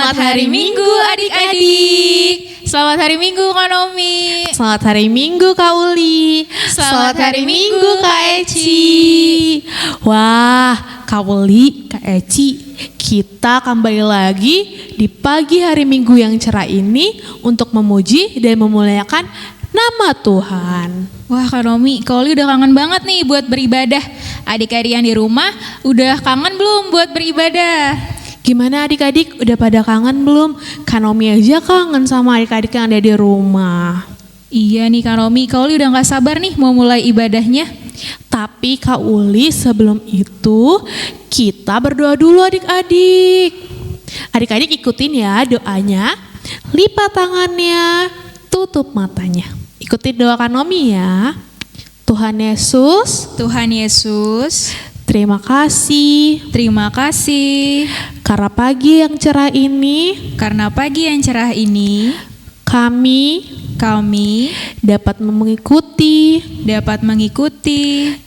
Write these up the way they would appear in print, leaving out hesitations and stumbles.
Selamat hari Minggu adik-adik. Selamat hari Minggu Kak Nomi. Selamat hari Minggu Kak Uli. Selamat hari Minggu Kak Eci. Wah, Kak Uli, Kak Eci, kita kembali lagi di pagi hari Minggu yang cerah ini untuk memuji dan memuliakan nama Tuhan. Wah Kak Nomi, Kak Uli udah kangen banget nih buat beribadah. Adik-adik yang di rumah udah kangen belum buat beribadah? Gimana adik-adik, udah pada kangen belum? Kak Nomi aja kangen sama adik-adik yang ada di rumah. Iya nih Kak Nomi, Kak Uli udah gak sabar nih mau mulai ibadahnya. Tapi Kak Uli, sebelum itu kita berdoa dulu adik-adik. Adik-adik ikutin ya doanya. Lipat tangannya, tutup matanya. Ikutin doa Kak Nomi ya. Tuhan Yesus, terima kasih karena pagi yang cerah ini kami dapat mengikuti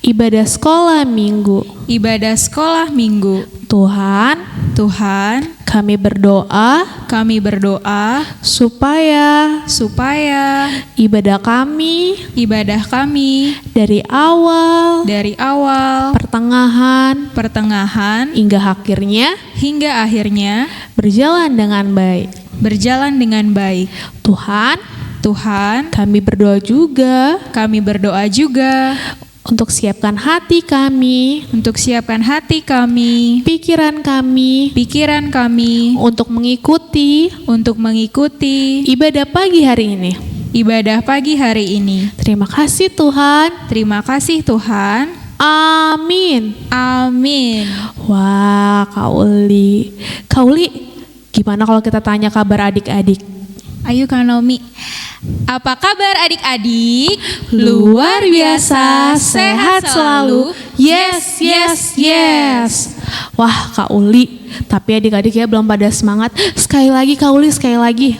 ibadah sekolah minggu. Tuhan, kami berdoa supaya ibadah kami dari awal, pertengahan hingga akhirnya berjalan dengan baik. Tuhan, kami berdoa juga untuk siapkan hati kami, pikiran kami untuk mengikuti ibadah pagi hari ini. Terima kasih Tuhan. Amin. Wah, Kak Uli, gimana kalau kita tanya kabar adik-adik? Ayo Kak Nomi. Apa kabar adik-adik? Luar biasa, sehat selalu. Yes. Wah, Kak Uli, tapi adik-adik ya belum pada semangat. Sekali lagi Kak Uli, sekali lagi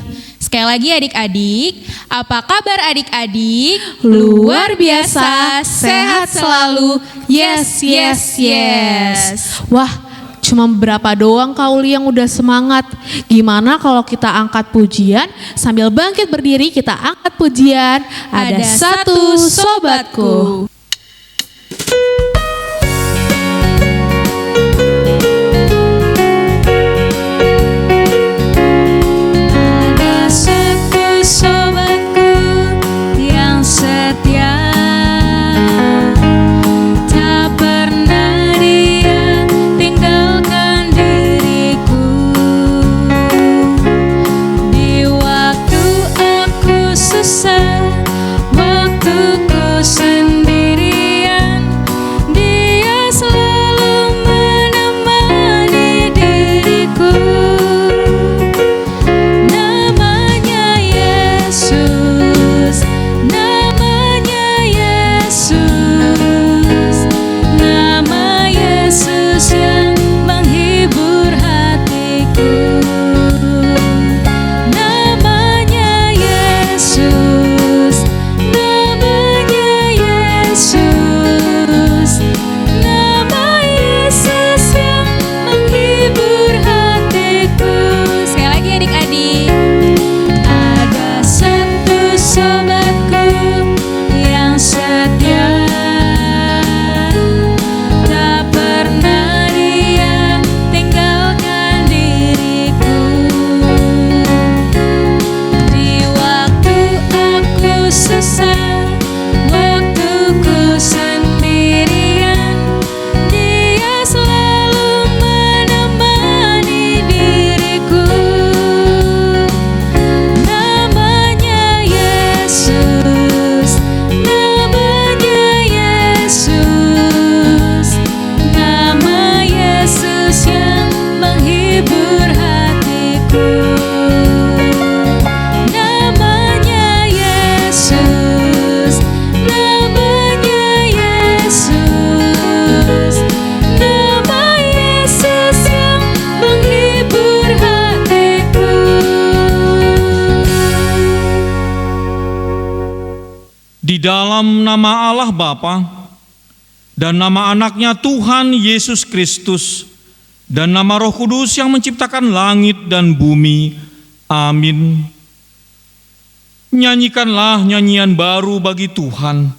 adik-adik. Apa kabar adik-adik? Luar biasa, sehat selalu. Yes. Wah, cuma beberapa doang Kak Uli yang udah semangat. Gimana kalau kita angkat pujian sambil bangkit berdiri, kita angkat pujian. Ada satu sobatku. Di dalam nama Allah Bapa dan nama anaknya Tuhan Yesus Kristus dan nama Roh Kudus yang menciptakan langit dan bumi. Amin. Nyanyikanlah nyanyian baru bagi Tuhan,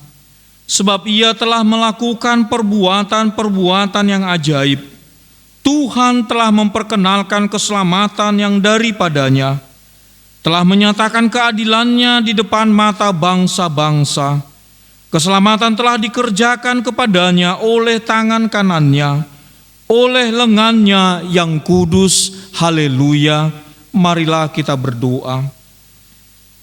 sebab Ia telah melakukan perbuatan-perbuatan yang ajaib. Tuhan telah memperkenalkan keselamatan yang daripadanya, telah menyatakan keadilannya di depan mata bangsa-bangsa. Keselamatan telah dikerjakan kepadanya oleh tangan kanannya, oleh lengannya yang kudus. Haleluya. Marilah kita berdoa.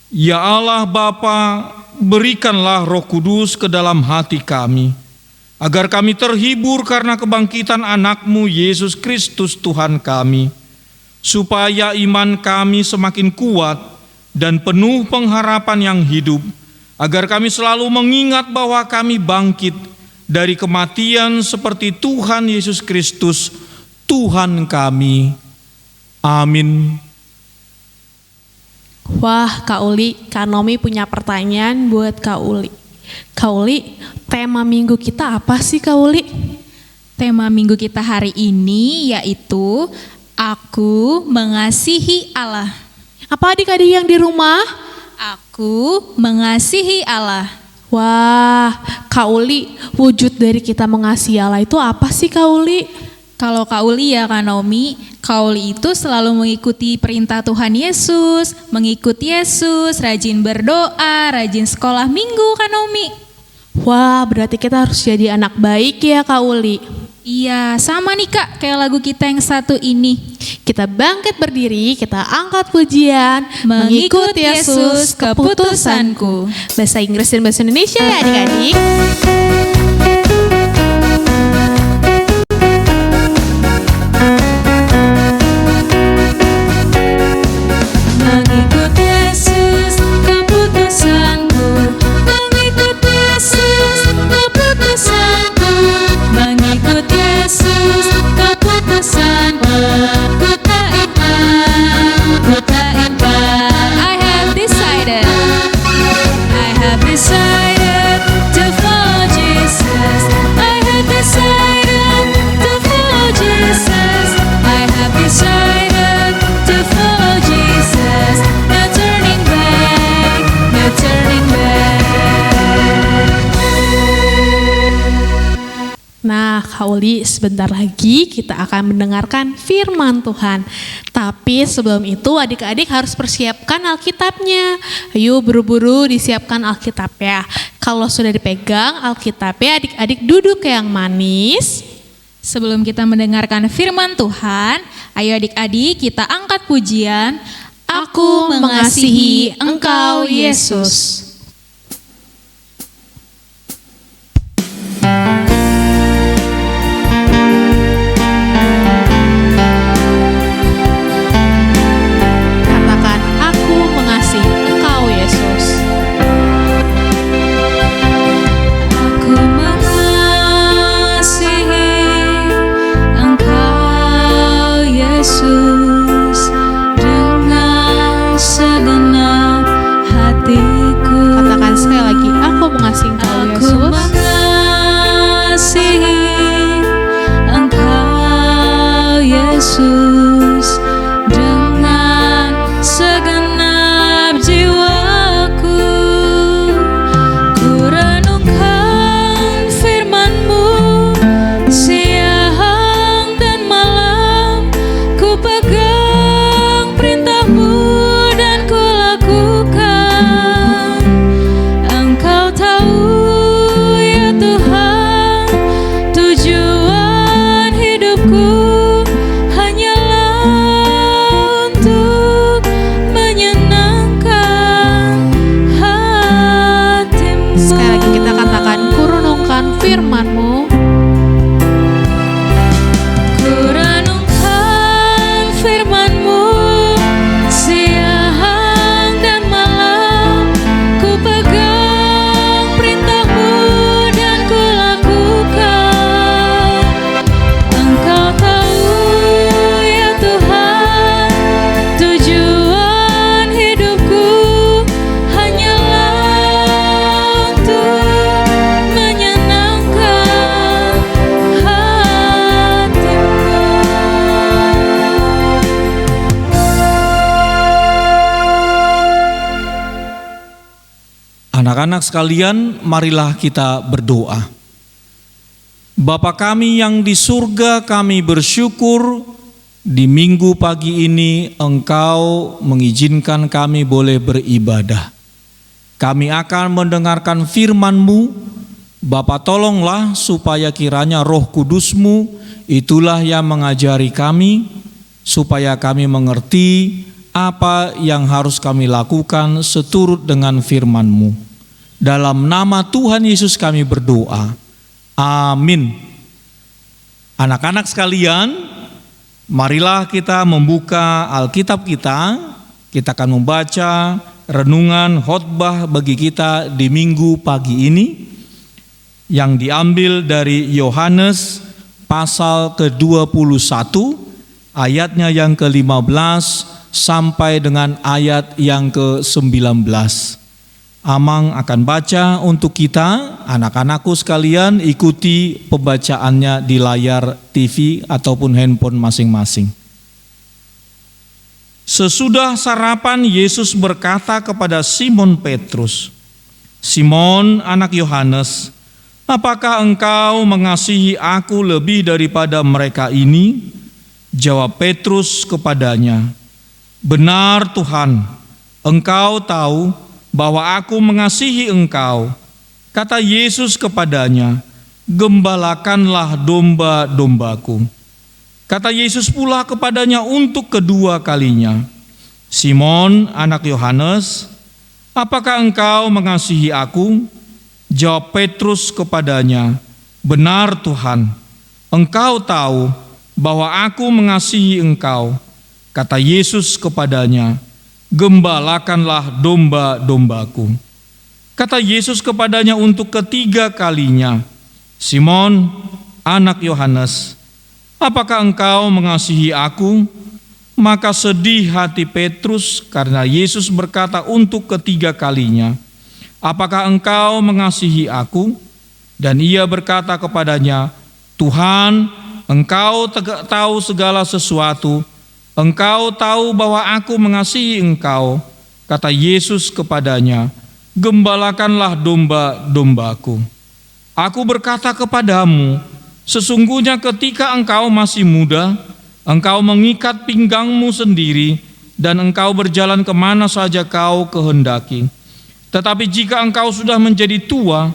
Ya Allah Bapa, berikanlah Roh Kudus ke dalam hati kami, agar kami terhibur karena kebangkitan anak-Mu Yesus Kristus Tuhan kami, supaya iman kami semakin kuat dan penuh pengharapan yang hidup, agar kami selalu mengingat bahwa kami bangkit dari kematian seperti Tuhan Yesus Kristus, Tuhan kami. Amin. Wah, Kak Uli, Kak Nomi punya pertanyaan buat Kak Uli. Kak Uli, tema minggu kita apa sih Kak Uli? Tema minggu kita hari ini yaitu Aku Mengasihi Allah. Apa adik-adik yang di rumah? Aku mengasihi Allah. Wah, Kak Uli, wujud dari kita mengasihi Allah itu apa sih Kak Uli? Kalau Kak Uli ya Kak Naomi, Kak Uli itu selalu mengikuti perintah Tuhan Yesus, mengikuti Yesus, rajin berdoa, rajin sekolah minggu Kak Naomi. Wah, berarti kita harus jadi anak baik ya Kak Uli. Iya, sama nih Kak, kayak lagu kita yang satu ini. Kita bangkit berdiri, kita angkat pujian, Mengikut Yesus keputusanku. Bahasa Inggris dan bahasa Indonesia ya adik-adik. Mengikut Yesus keputusanku, mengikut Yesus keputusanku, mengikut Yesus keputusanku. Ku tak ingkar, I have decided to follow Jesus. I have decided to follow Jesus. I have decided to follow Jesus. No turning back, no turning back. Nah, Kak Uli, sebentar lagi kita akan mendengarkan firman Tuhan. Tapi sebelum itu adik-adik harus persiapkan Alkitabnya. Ayo buru-buru disiapkan Alkitab ya. Kalau sudah dipegang Alkitabnya, adik-adik duduk yang manis. Sebelum kita mendengarkan firman Tuhan, ayo adik-adik kita angkat pujian. Aku mengasihi Engkau Yesus. Katakan, aku mengasihi Engkau Yesus. Aku mengasihi Engkau Yesus dengan segenap hatiku. Katakan sekali lagi, aku mengasihi Engkau Aku Yesus. mengasihi Engkau Yesus dengan segenap jiwaku. Ku renungkan firman-Mu siang dan malam. Ku pegang perintah-Mu dan ku lakukan. Engkau tahu ya Tuhan, tujuan hidupku hanyalah untuk menyenangkan hati-Mu. Sekali lagi kita katakan, ku renungkan firman-Mu. Ku renungkan firman-Mu siang dan malam. Ku pegang perintah-Mu dan ku lakukan. Engkau tahu ya Tuhan, tujuan hidupku hanyalah untuk Anak-anak sekalian, marilah kita berdoa. Bapa kami yang di surga, kami bersyukur di minggu pagi ini Engkau mengizinkan kami boleh beribadah. Kami akan mendengarkan firman-Mu. Bapa, tolonglah supaya kiranya Roh Kudus-Mu itulah yang mengajari kami, supaya kami mengerti apa yang harus kami lakukan seturut dengan firman-Mu. Dalam nama Tuhan Yesus kami berdoa. Amin. Anak-anak sekalian, marilah kita membuka Alkitab kita. Kita akan membaca renungan khotbah bagi kita di minggu pagi ini yang diambil dari Yohanes pasal ke-21 ayatnya yang ke-15 sampai dengan ayat yang ke-19. Amang akan baca untuk kita, anak-anakku sekalian ikuti pembacaannya di layar TV ataupun handphone masing-masing. Sesudah sarapan, Yesus berkata kepada Simon Petrus, "Simon, anak Yohanes, apakah engkau mengasihi aku lebih daripada mereka ini?" Jawab Petrus kepadanya, "Benar Tuhan, Engkau tahu bahwa aku mengasihi Engkau." Kata Yesus kepadanya, "Gembalakanlah domba-dombaku." Kata Yesus pula kepadanya untuk kedua kalinya, "Simon, anak Yohanes, apakah engkau mengasihi aku?" Jawab Petrus kepadanya, "Benar Tuhan, Engkau tahu bahwa aku mengasihi Engkau." Kata Yesus kepadanya, "Gembalakanlah domba-dombaku." Kata Yesus kepadanya untuk ketiga kalinya, "Simon, anak Yohanes, apakah engkau mengasihi aku?" Maka sedih hati Petrus karena Yesus berkata untuk ketiga kalinya, "Apakah engkau mengasihi aku?" Dan ia berkata kepadanya, "Tuhan, Engkau tahu segala sesuatu. Engkau tahu bahwa aku mengasihi Engkau." Kata Yesus kepadanya, "Gembalakanlah domba-dombaku. Aku berkata kepadamu, sesungguhnya ketika engkau masih muda, engkau mengikat pinggangmu sendiri dan engkau berjalan kemana saja kau kehendaki. Tetapi jika engkau sudah menjadi tua,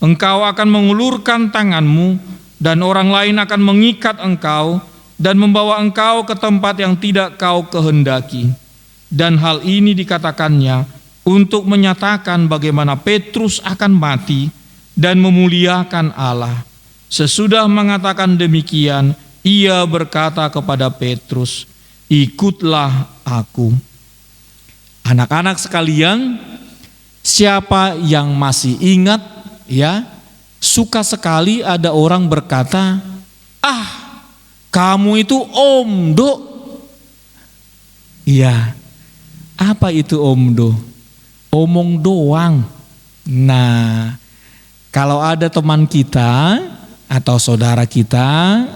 engkau akan mengulurkan tanganmu dan orang lain akan mengikat engkau dan membawa engkau ke tempat yang tidak kau kehendaki." Dan hal ini dikatakannya untuk menyatakan bagaimana Petrus akan mati dan memuliakan Allah. Sesudah mengatakan demikian, ia berkata kepada Petrus, "Ikutlah aku." Anak-anak sekalian, siapa yang masih ingat ya, suka sekali ada orang berkata, "Ah, kamu itu omdo." Iya, apa itu omdo? Omong doang. Nah, kalau ada teman kita atau saudara kita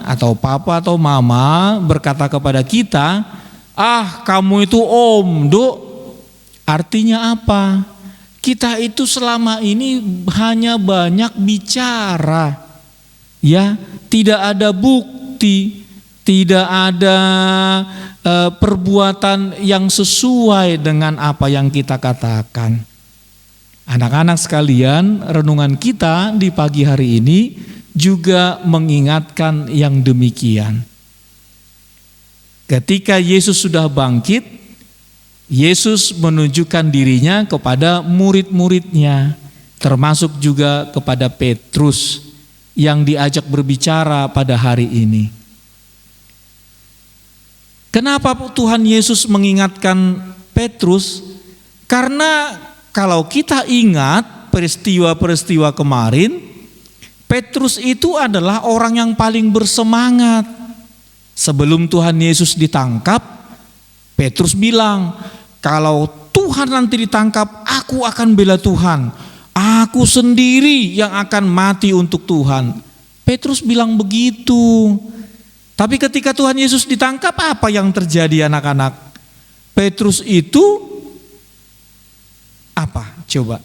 atau papa atau mama berkata kepada kita, "Ah, kamu itu omdo," artinya apa? Kita itu selama ini hanya banyak bicara, ya, tidak ada bukti, tidak ada perbuatan yang sesuai dengan apa yang kita katakan. Anak-anak sekalian, renungan kita di pagi hari ini juga mengingatkan yang demikian. Ketika Yesus sudah bangkit, Yesus menunjukkan dirinya kepada murid-muridnya, termasuk juga kepada Petrus yang diajak berbicara pada hari ini. Kenapa Tuhan Yesus mengingatkan Petrus? Karena kalau kita ingat peristiwa-peristiwa kemarin, Petrus itu adalah orang yang paling bersemangat. Sebelum Tuhan Yesus ditangkap, Petrus bilang, "Kalau Tuhan nanti ditangkap, aku akan bela Tuhan. Aku sendiri yang akan mati untuk Tuhan." Petrus bilang begitu. Tapi ketika Tuhan Yesus ditangkap, apa yang terjadi anak-anak? Petrus itu apa? Coba.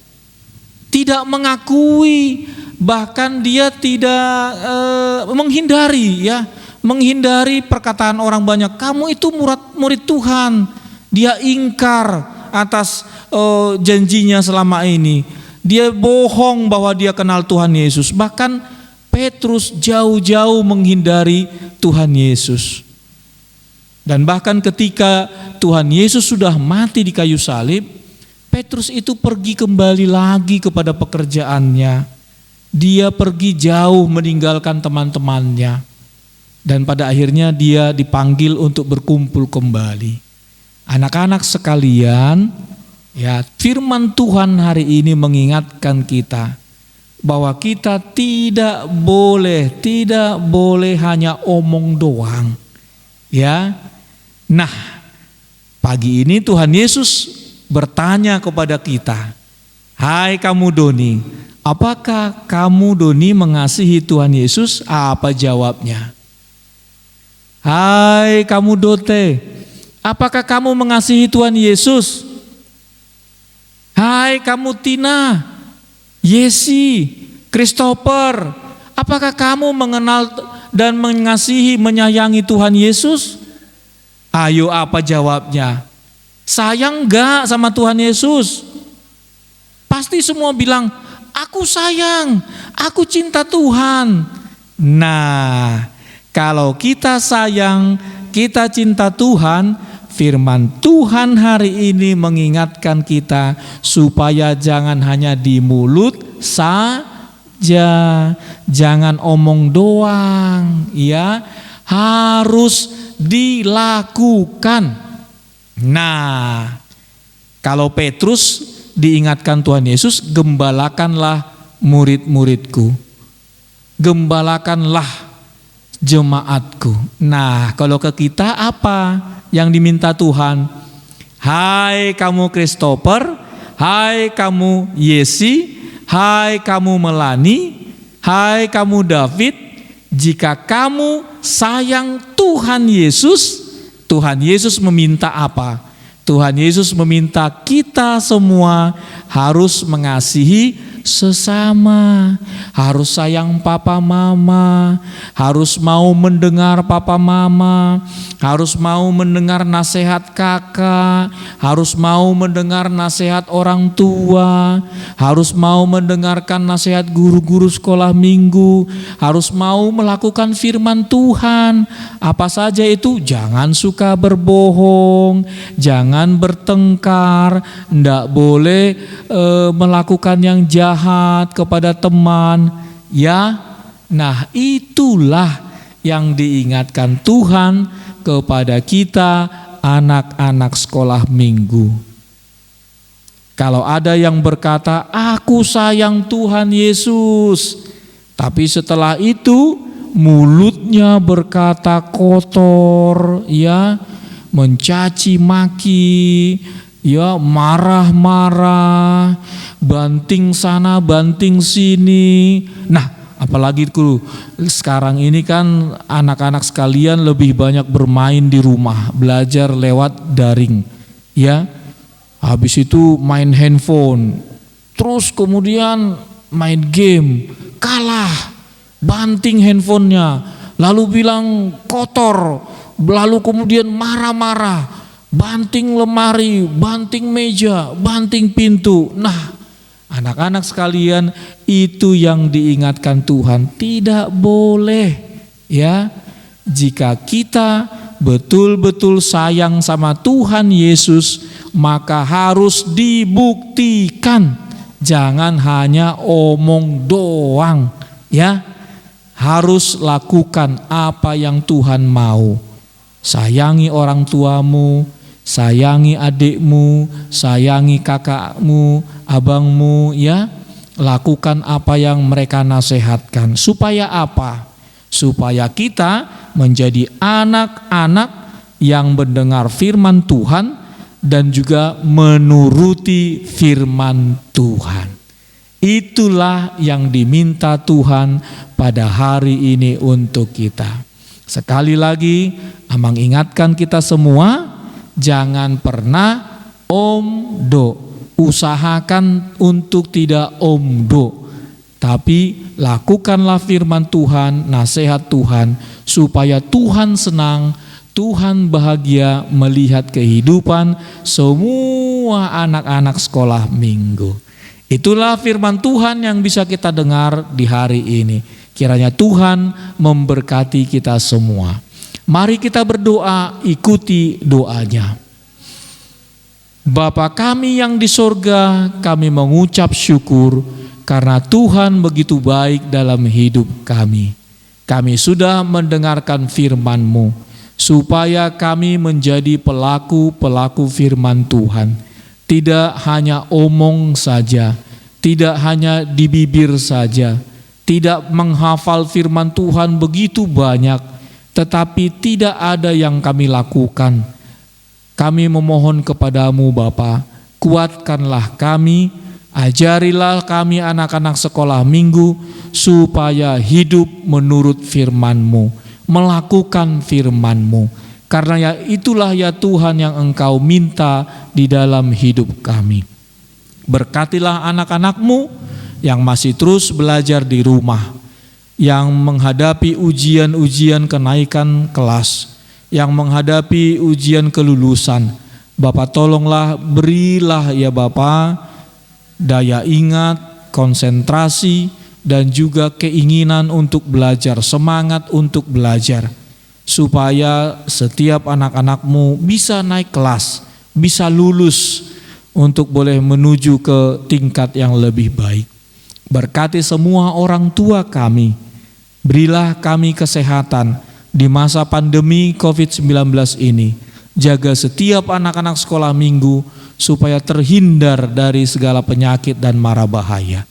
tidak mengakui, bahkan dia tidak menghindari perkataan orang banyak. Kamu itu murid Tuhan. Dia ingkar atas janjinya selama ini. Dia bohong bahwa dia kenal Tuhan Yesus. Bahkan Petrus jauh-jauh menghindari Tuhan Yesus. Dan bahkan ketika Tuhan Yesus sudah mati di kayu salib, Petrus itu pergi kembali lagi kepada pekerjaannya. Dia pergi jauh meninggalkan teman-temannya. Dan pada akhirnya dia dipanggil untuk berkumpul kembali. Anak-anak sekalian, ya, firman Tuhan hari ini mengingatkan kita bahwa kita tidak boleh hanya omong doang. Ya. Nah, pagi ini Tuhan Yesus bertanya kepada kita, "Hai kamu Doni, apakah kamu Doni mengasihi Tuhan Yesus?" Apa jawabnya? "Hai kamu Dote, apakah kamu mengasihi Tuhan Yesus?" "Hai kamu Tina, Yesi, Christopher, apakah kamu mengenal dan mengasihi, menyayangi Tuhan Yesus?" Ayo, apa jawabnya? Sayang enggak sama Tuhan Yesus? Pasti semua bilang, aku sayang, aku cinta Tuhan. Nah, kalau kita sayang, kita cinta Tuhan, firman Tuhan hari ini mengingatkan kita supaya jangan hanya di mulut saja, jangan omong doang, ya, harus dilakukan. Nah, kalau Petrus diingatkan Tuhan Yesus, gembalakanlah murid-muridku, gembalakanlah jemaatku. Nah, kalau ke kita apa yang diminta Tuhan? Hai kamu Christopher, hai kamu Yesi, hai kamu Melani, hai kamu David, jika kamu sayang Tuhan Yesus meminta apa? Tuhan Yesus meminta kita semua harus mengasihi sesama, harus sayang papa mama, harus mau mendengar papa mama, harus mau mendengar nasihat kakak, harus mau mendengar nasihat orang tua, harus mau mendengarkan nasihat guru-guru sekolah minggu, harus mau melakukan firman Tuhan. Apa saja itu? Jangan suka berbohong, jangan bertengkar, ndak boleh melakukan yang jahat kepada teman, ya. Nah, itulah yang diingatkan Tuhan kepada kita anak-anak sekolah minggu. Kalau ada yang berkata, aku sayang Tuhan Yesus, tapi setelah itu mulutnya berkata kotor, ya, mencaci maki, ya, marah-marah, banting sana banting sini. Nah, apalagi sekarang ini kan anak-anak sekalian lebih banyak bermain di rumah, belajar lewat daring, ya. Habis itu main handphone, terus kemudian main game, kalah, banting handphonenya, lalu bilang kotor, lalu kemudian marah-marah, banting lemari, banting meja, banting pintu. Nah, anak-anak sekalian, itu yang diingatkan Tuhan, tidak boleh, ya. Jika kita betul-betul sayang sama Tuhan Yesus, maka harus dibuktikan. Jangan hanya omong doang, ya. Harus lakukan apa yang Tuhan mau. Sayangi orang tuamu, sayangi adikmu, sayangi kakakmu, abangmu, ya. Lakukan apa yang mereka nasihatkan. Supaya apa? Supaya kita menjadi anak-anak yang mendengar firman Tuhan dan juga menuruti firman Tuhan. Itulah yang diminta Tuhan pada hari ini untuk kita. Sekali lagi, Amang ingatkan kita semua, jangan pernah omdo, usahakan untuk tidak omdo, tapi lakukanlah firman Tuhan, nasihat Tuhan, supaya Tuhan senang, Tuhan bahagia melihat kehidupan semua anak-anak sekolah minggu. Itulah firman Tuhan yang bisa kita dengar di hari ini. Kiranya Tuhan memberkati kita semua. Mari kita berdoa, ikuti doanya. Bapa kami yang di sorga, kami mengucap syukur karena Tuhan begitu baik dalam hidup kami. Kami sudah mendengarkan firman-Mu, supaya kami menjadi pelaku-pelaku firman Tuhan. Tidak hanya omong saja, tidak hanya di bibir saja, tidak menghafal firman Tuhan begitu banyak, tetapi tidak ada yang kami lakukan. Kami memohon kepadamu Bapa, kuatkanlah kami, ajarilah kami anak-anak sekolah minggu, supaya hidup menurut firman-Mu, melakukan firman-Mu. Karena ya itulah ya Tuhan yang Engkau minta di dalam hidup kami. Berkatilah anak-anak-Mu yang masih terus belajar di rumah, yang menghadapi ujian-ujian kenaikan kelas, yang menghadapi ujian kelulusan. Bapa tolonglah, berilah ya Bapa daya ingat, konsentrasi, dan juga keinginan untuk belajar, semangat untuk belajar. Supaya setiap anak-anak-Mu bisa naik kelas, bisa lulus untuk boleh menuju ke tingkat yang lebih baik. Berkati semua orang tua kami, berilah kami kesehatan di masa pandemi COVID-19 ini. Jaga setiap anak-anak sekolah minggu supaya terhindar dari segala penyakit dan mara bahaya.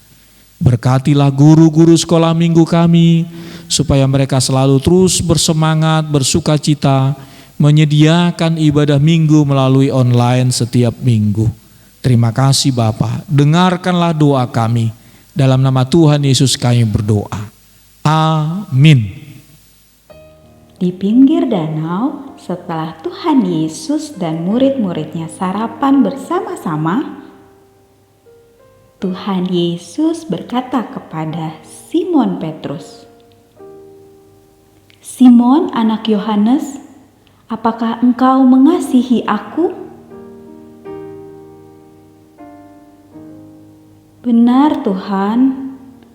Berkatilah guru-guru sekolah minggu kami, supaya mereka selalu terus bersemangat, bersukacita, menyediakan ibadah minggu melalui online setiap minggu. Terima kasih Bapa, dengarkanlah doa kami. Dalam nama Tuhan Yesus kami berdoa. Amin. Di pinggir danau, setelah Tuhan Yesus dan murid-muridnya sarapan bersama-sama, Tuhan Yesus berkata kepada Simon Petrus, "Simon anak Yohanes, apakah engkau mengasihi aku?" "Benar Tuhan,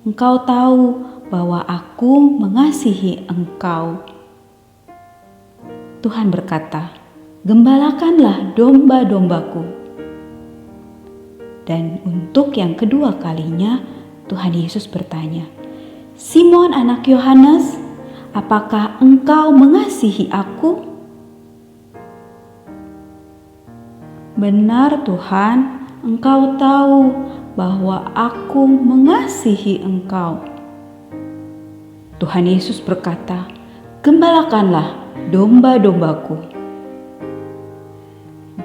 Engkau tahu bahwa aku mengasihi Engkau." Tuhan berkata, "Gembalakanlah domba-dombaku." Dan untuk yang kedua kalinya, Tuhan Yesus bertanya, "Simon anak Yohanes, apakah engkau mengasihi aku?" "Benar Tuhan, Engkau tahu bahwa aku mengasihi engkau." Tuhan Yesus berkata, "Gembalakanlah domba-dombaku."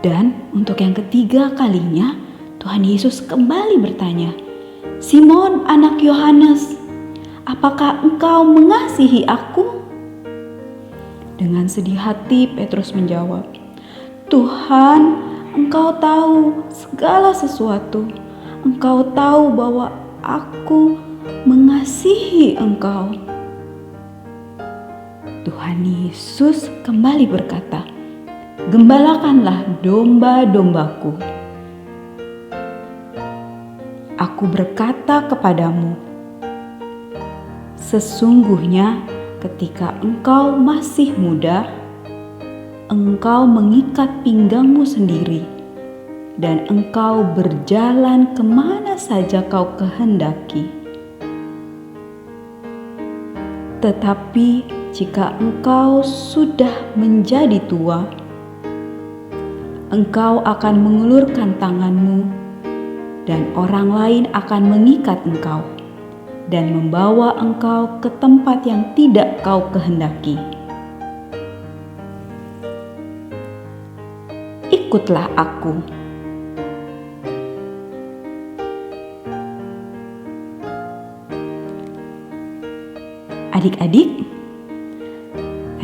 Dan untuk yang ketiga kalinya, Tuhan Yesus kembali bertanya, "Simon anak Yohanes, apakah engkau mengasihi aku?" Dengan sedih hati Petrus menjawab, "Tuhan, Engkau tahu segala sesuatu. Engkau tahu bahwa aku mengasihi Engkau." Tuhan Yesus kembali berkata, "Gembalakanlah domba-dombaku." Aku berkata kepadamu, sesungguhnya ketika engkau masih muda, engkau mengikat pinggangmu sendiri, dan engkau berjalan kemana saja kau kehendaki. Tetapi jika engkau sudah menjadi tua, engkau akan mengulurkan tanganmu, dan orang lain akan mengikat engkau dan membawa engkau ke tempat yang tidak kau kehendaki. Ikutlah aku.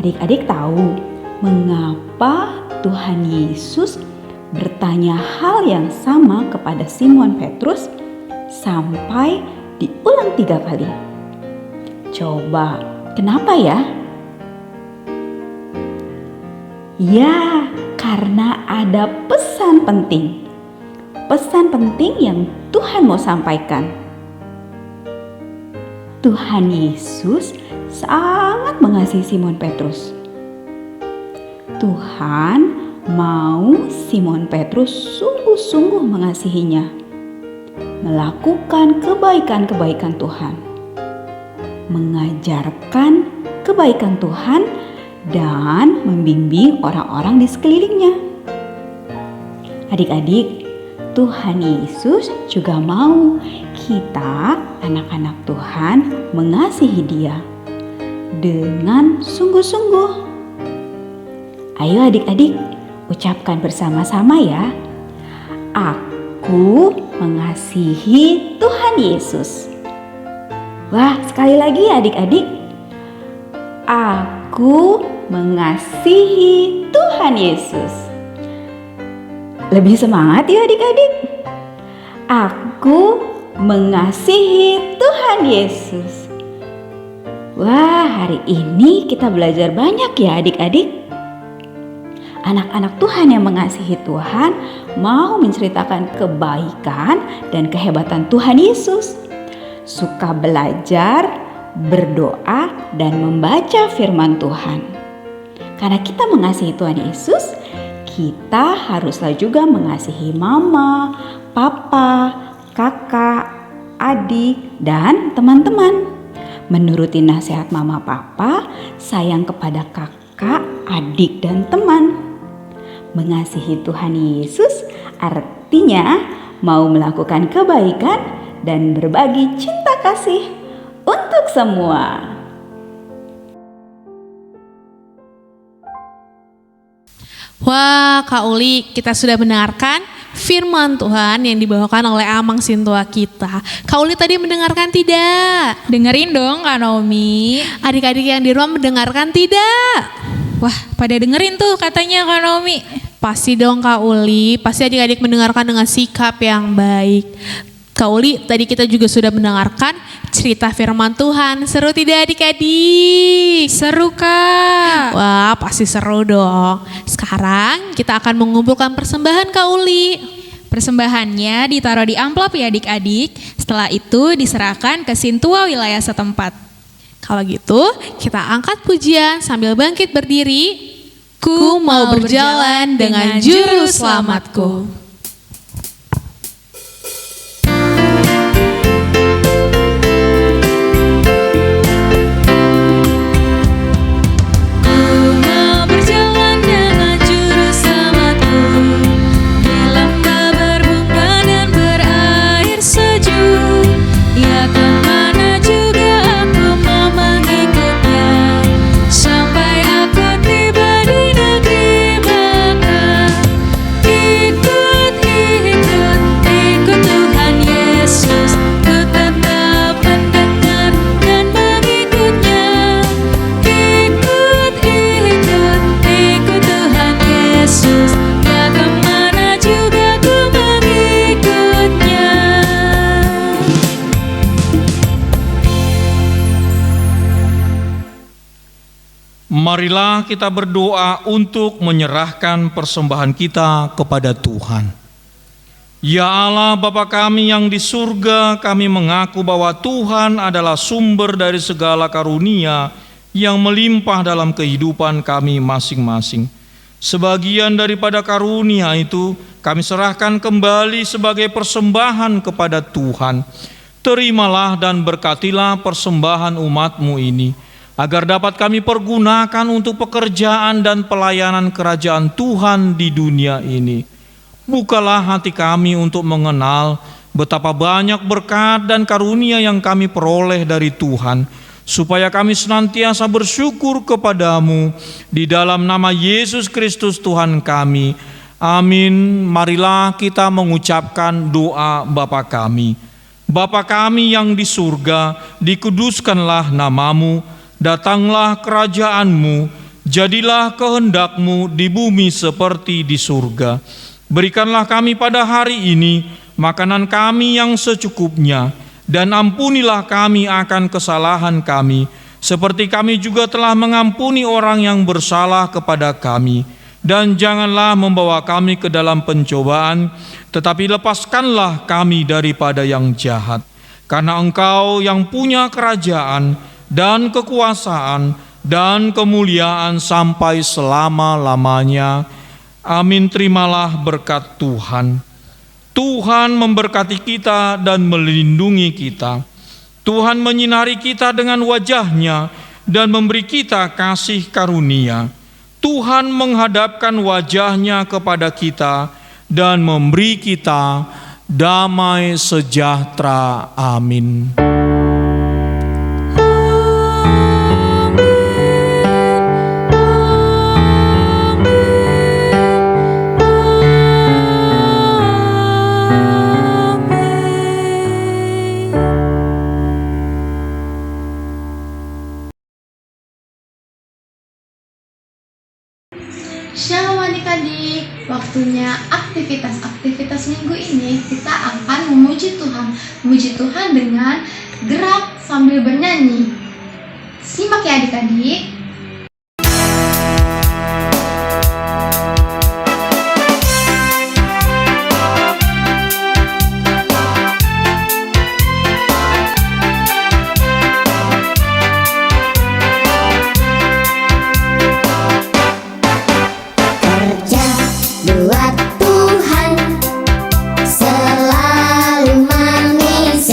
Adik-adik tahu mengapa Tuhan Yesus bertanya hal yang sama kepada Simon Petrus sampai diulang 3 kali. Coba, kenapa ya? Ya, karena ada pesan penting. Pesan penting yang Tuhan mau sampaikan. Tuhan Yesus sangat mengasihi Simon Petrus. Tuhan mau Simon Petrus sungguh-sungguh mengasihinya, melakukan kebaikan-kebaikan Tuhan, mengajarkan kebaikan Tuhan, dan membimbing orang-orang di sekelilingnya. Adik-adik, Tuhan Yesus juga mau kita, anak-anak Tuhan, mengasihi Dia dengan sungguh-sungguh. Ayo adik-adik, ucapkan bersama-sama ya. Aku mengasihi Tuhan Yesus. Wah, sekali lagi adik-adik. Aku mengasihi Tuhan Yesus. Lebih semangat ya adik-adik. Aku mengasihi Tuhan Yesus. Wah, hari ini kita belajar banyak ya adik-adik. Anak-anak Tuhan yang mengasihi Tuhan mau menceritakan kebaikan dan kehebatan Tuhan Yesus. Suka belajar, berdoa, dan membaca firman Tuhan. Karena kita mengasihi Tuhan Yesus, kita haruslah juga mengasihi mama, papa, kakak, adik, dan teman-teman. Menuruti nasihat mama papa, sayang kepada kakak, adik, dan teman. Mengasihi Tuhan Yesus artinya mau melakukan kebaikan dan berbagi cinta kasih untuk semua. Wah, Kak Uli, kita sudah mendengarkan firman Tuhan yang dibawakan oleh Amang Sintua kita. Kak Uli tadi mendengarkan tidak? Dengerin dong Kak Naomi. Adik-adik yang di rumah mendengarkan tidak? Wah, pada dengerin tuh katanya Kak Naomi. Pasti dong Kak Uli, pasti adik-adik mendengarkan dengan sikap yang baik. Kak Uli, tadi kita juga sudah mendengarkan cerita firman Tuhan. Seru tidak adik-adik? Seru Kak. Wah, pasti seru dong. Sekarang kita akan mengumpulkan persembahan Kak Uli. Persembahannya ditaruh di amplop ya adik-adik. Setelah itu diserahkan ke Sintua wilayah setempat. Kalau gitu, kita angkat pujian sambil bangkit berdiri. Ku mau berjalan dengan juru selamatku. Marilah kita berdoa untuk menyerahkan persembahan kita kepada Tuhan. Ya Allah Bapa kami yang di surga, kami mengaku bahwa Tuhan adalah sumber dari segala karunia yang melimpah dalam kehidupan kami masing-masing. Sebagian daripada karunia itu kami serahkan kembali sebagai persembahan kepada Tuhan. Terimalah dan berkatilah persembahan umat-Mu ini, agar dapat kami pergunakan untuk pekerjaan dan pelayanan kerajaan Tuhan di dunia ini. Bukalah hati kami untuk mengenal betapa banyak berkat dan karunia yang kami peroleh dari Tuhan, supaya kami senantiasa bersyukur kepadamu di dalam nama Yesus Kristus Tuhan kami. Amin. Marilah kita mengucapkan doa Bapa kami. Bapa kami yang di surga, dikuduskanlah namamu. Datanglah kerajaan-Mu, jadilah kehendak-Mu di bumi seperti di surga. Berikanlah kami pada hari ini makanan kami yang secukupnya, dan ampunilah kami akan kesalahan kami, seperti kami juga telah mengampuni orang yang bersalah kepada kami. Dan janganlah membawa kami ke dalam pencobaan, tetapi lepaskanlah kami daripada yang jahat. Karena Engkau yang punya kerajaan dan kekuasaan dan kemuliaan sampai selama-lamanya. Amin. Terimalah berkat Tuhan. Tuhan memberkati kita dan melindungi kita. Tuhan menyinari kita dengan wajah-Nya dan memberi kita kasih karunia. Tuhan menghadapkan wajah-Nya kepada kita dan memberi kita damai sejahtera. Amin. Shalom adik-adik, waktunya aktivitas minggu ini kita akan memuji Tuhan dengan gerak sambil bernyanyi. Simak ya adik-adik. Buat Tuhan selalu manis,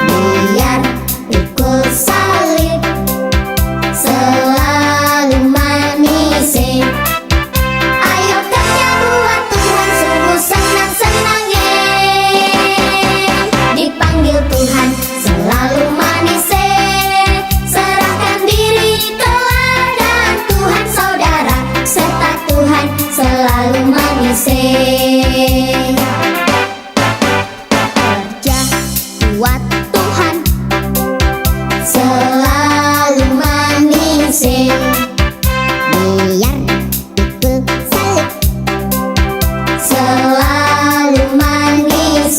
biar pikul salib selalu manis. Ayo kerja buat Tuhan, sungguh senang-senang dipanggil Tuhan selalu manis. Serahkan diri ke ladang Tuhan saudara, serta Tuhan selalu manis. Kerja buat Tuhan selalu manis, biar pikul salib selalu manis.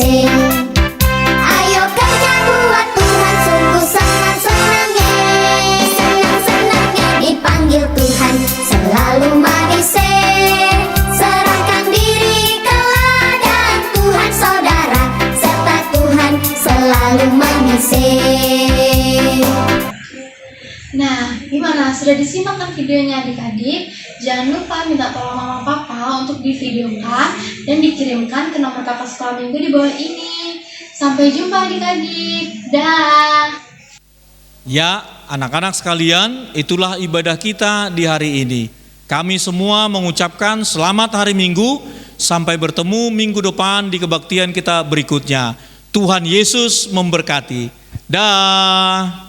Ayo kerja buat Tuhan, sungguh senang-senang dipanggil Tuhan selalu manis. Serahkan diri ke ladang Tuhan saudara, serta Tuhan selalu manis. Nah, gimana? Sudah disimak kan videonya adik-adik? Jangan lupa minta tolong mama papa untuk divideokan dan dikirimkan ke nomor kakak sekolah minggu di bawah ini. Sampai jumpa adik-adik. Dah. Ya, anak-anak sekalian, itulah ibadah kita di hari ini. Kami semua mengucapkan selamat hari Minggu, sampai bertemu minggu depan di kebaktian kita berikutnya. Tuhan Yesus memberkati. Dah.